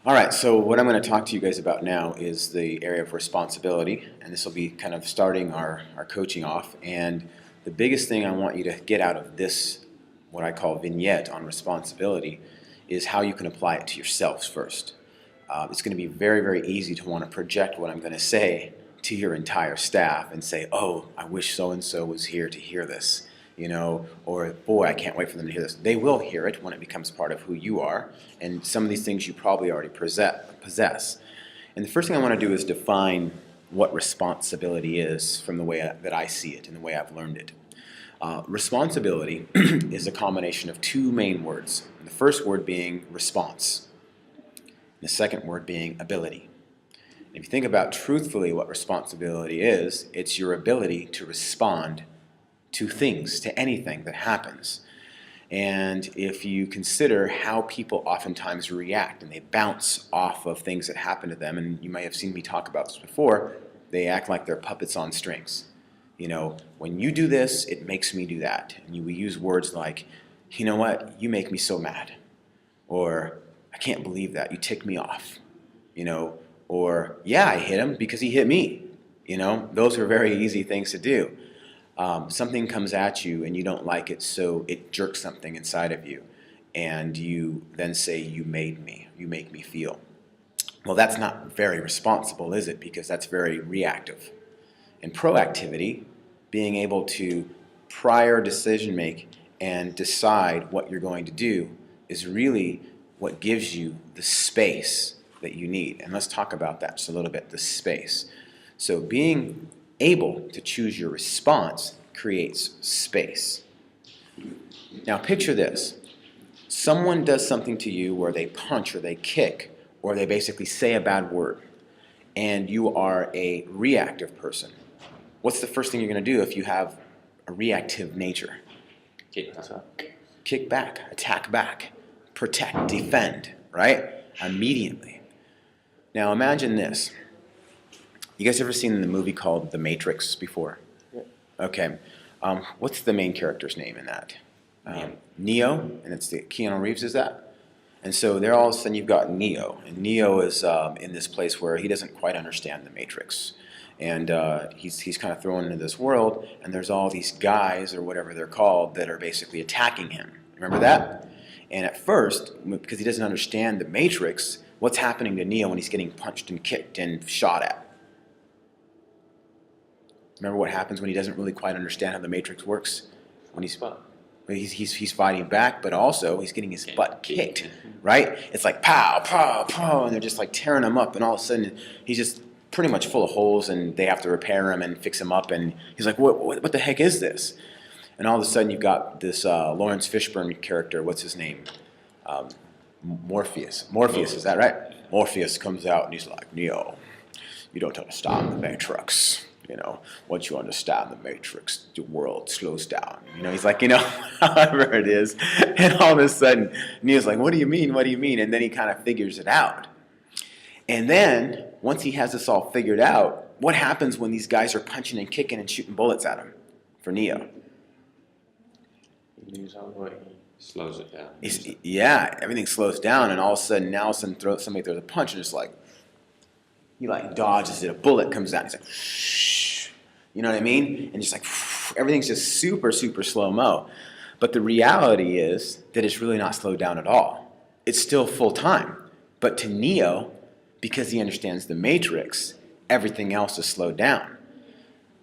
All right, so what I'm going to talk to you guys about now is the area of responsibility, and this will be kind of starting our coaching off. And the biggest thing I want you to get out of this, what I call vignette on responsibility, is how you can apply it to yourselves first. It's going to be very, very easy to want to project what I'm going to say to your entire staff and say, oh, I wish so-and-so was here to hear this, or boy, I can't wait for them to hear this. They will hear it when it becomes part of who you are, and some of these things you probably already possess. And the first thing I want to do is define what responsibility is from the way that I see it and the way I've learned it. Responsibility is a combination of two main words. The first word being response, the second word being ability. If you think about truthfully what responsibility is, it's your ability to respond to things, to anything that happens. And if you consider how people oftentimes react and they bounce off of things that happen to them, and you may have seen me talk about this before, they act like they're puppets on strings. When you do this, it makes me do that. And we use words like, you know what, you make me so mad. Or, I can't believe that, you tick me off. Or, yeah, I hit him because he hit me. Those are very easy things to do. Something comes at you and you don't like it, so it jerks something inside of you. And you then say, you made me, you make me feel. Well, that's not very responsible, is it? Because that's very reactive. And proactivity, being able to prior decision make and decide what you're going to do, is really what gives you the space that you need. And let's talk about that just a little bit, the space. So being able to choose your response creates space. Now picture this. Someone does something to you where they punch or they kick or they basically say a bad word, and you are a reactive person. What's the first thing you're going to do if you have a reactive nature? Kick back, attack back, protect, defend, right? Immediately. Now imagine this. You guys ever seen the movie called The Matrix before? Yeah. Okay. What's the main character's name in that? Neo, and it's the Keanu Reeves, is that? And so there all of a sudden you've got Neo, and Neo is in this place where he doesn't quite understand the Matrix. And he's kind of thrown into this world, and there's all these guys, or whatever they're called, that are basically attacking him. Remember that? And at first, because he doesn't understand the Matrix, what's happening to Neo when he's getting punched and kicked and shot at? Remember what happens when he doesn't really quite understand how the Matrix works? When he's fighting back, but also he's getting his butt kicked, right? It's like pow, pow, pow, and they're just like tearing him up, and all of a sudden he's just pretty much full of holes, and they have to repair him and fix him up, and he's like, what the heck is this? And all of a sudden you've got this Lawrence Fishburne character, what's his name? Morpheus. Morpheus, is that right? Morpheus comes out and he's like, Neo, you don't understand the Matrix. Once you understand the Matrix, the world slows down. He's like, however it is. And all of a sudden, Neo's like, what do you mean? What do you mean? And then he kind of figures it out. And then, once he has this all figured out, what happens when these guys are punching and kicking and shooting bullets at him for Neo? Slows it down. Yeah, everything slows down, and all of a sudden, somebody throws a punch, and it's like, he like dodges it, a bullet comes out, and he's like, shh, you know what I mean? And just like, everything's just super, super slow-mo. But the reality is that it's really not slowed down at all. It's still full time. But to Neo, because he understands the Matrix, everything else is slowed down.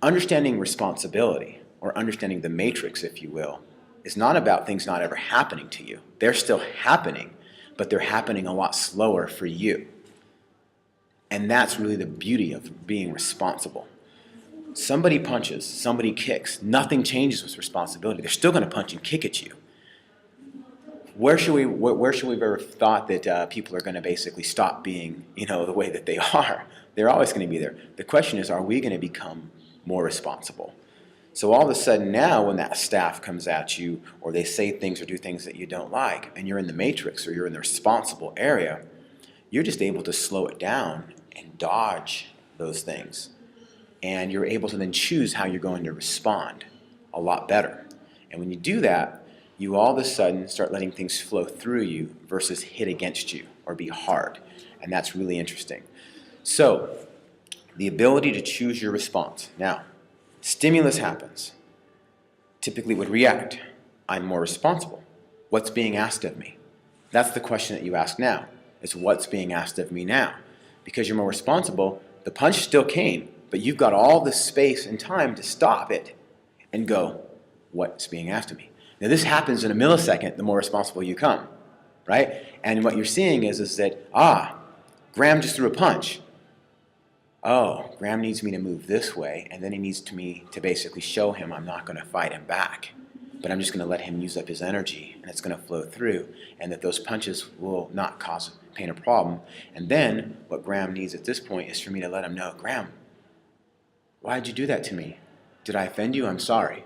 Understanding responsibility, or understanding the Matrix, if you will, is not about things not ever happening to you. They're still happening, but they're happening a lot slower for you. And that's really the beauty of being responsible. Somebody punches, somebody kicks, nothing changes with responsibility. They're still going to punch and kick at you. Where should we have ever thought that people are going to basically stop being, the way that they are? They're always going to be there. The question is, are we going to become more responsible? So all of a sudden now, when that staff comes at you, or they say things or do things that you don't like, and you're in the Matrix or you're in the responsible area, you're just able to slow it down and dodge those things. And you're able to then choose how you're going to respond a lot better. And when you do that, you all of a sudden start letting things flow through you versus hit against you or or be hard. And that's really interesting. So, the ability to choose your response. Now, stimulus happens. Typically would react. I'm more responsible. What's being asked of me? That's the question that you ask now. Is what's being asked of me now? Because you're more responsible, the punch still came, but you've got all the space and time to stop it and go, what's being asked of me? Now this happens in a millisecond, the more responsible you come, right? And what you're seeing is that, Graham just threw a punch. Oh, Graham needs me to move this way, and then he needs me to basically show him I'm not going to fight him back, but I'm just going to let him use up his energy, and it's going to flow through, and that those punches will not cause pain or problem. And then what Graham needs at this point is for me to let him know, Graham, why did you do that to me? Did I offend you? I'm sorry.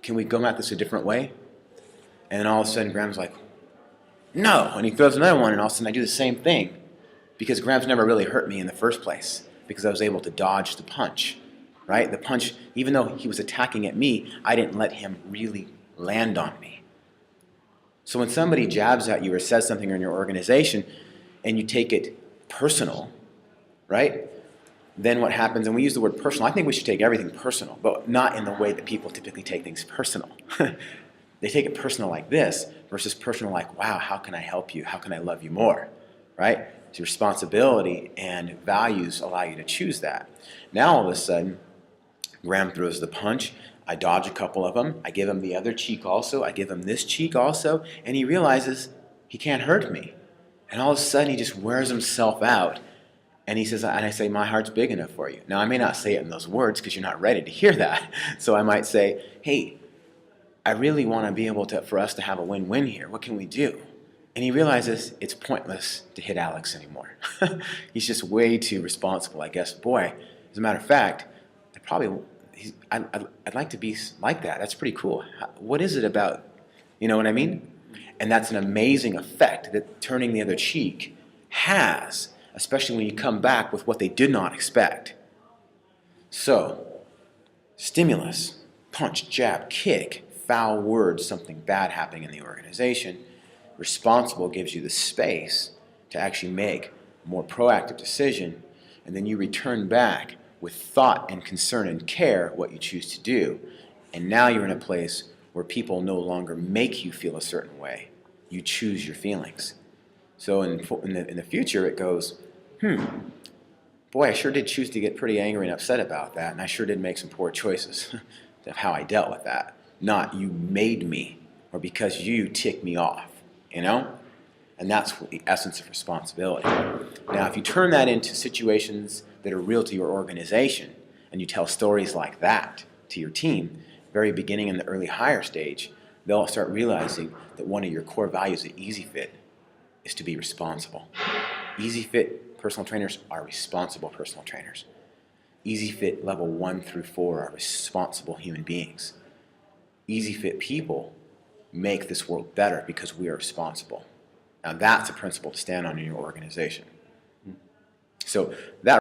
Can we go at this a different way? And then all of a sudden Graham's like, no, and he throws another one, and all of a sudden I do the same thing, because Graham's never really hurt me in the first place, because I was able to dodge the punch, right? The punch, even though he was attacking at me, I didn't let him really land on me. So when somebody jabs at you or says something in your organization and you take it personal, right? Then what happens, and we use the word personal, I think we should take everything personal, but not in the way that people typically take things personal. They take it personal like this versus personal like, wow, how can I help you? How can I love you more, right? So responsibility and values allow you to choose that. Now all of a sudden, Graham throws the punch. I dodge a couple of them. I give him the other cheek also. I give him this cheek also. And he realizes he can't hurt me. And all of a sudden, he just wears himself out. And he says, and I say, my heart's big enough for you. Now, I may not say it in those words because you're not ready to hear that. So I might say, hey, I really want to be able to, for us to have a win-win here. What can we do? And he realizes it's pointless to hit Alex anymore. He's just way too responsible, I guess. Boy, as a matter of fact, I'd like to be like that. That's pretty cool. What is it about, you know what I mean? And that's an amazing effect that turning the other cheek has, especially when you come back with what they did not expect. So, stimulus, punch, jab, kick, foul words, something bad happening in the organization. Responsible gives you the space to actually make a more proactive decision, and then you return back with thought and concern and care what you choose to do. And now you're in a place where people no longer make you feel a certain way. You choose your feelings. So in the future it goes, boy, I sure did choose to get pretty angry and upset about that, and I sure did make some poor choices of how I dealt with that. Not you made me, or because you ticked me off. You know? And that's the essence of responsibility. Now, if you turn that into situations that are real to your organization, and you tell stories like that to your team, very beginning in the early hire stage, they'll start realizing that one of your core values at EasyFit is to be responsible. EasyFit personal trainers are responsible personal trainers. EasyFit level 1 through 4 are responsible human beings. EasyFit people make this world better because we are responsible. Now that's a principle to stand on in your organization. So that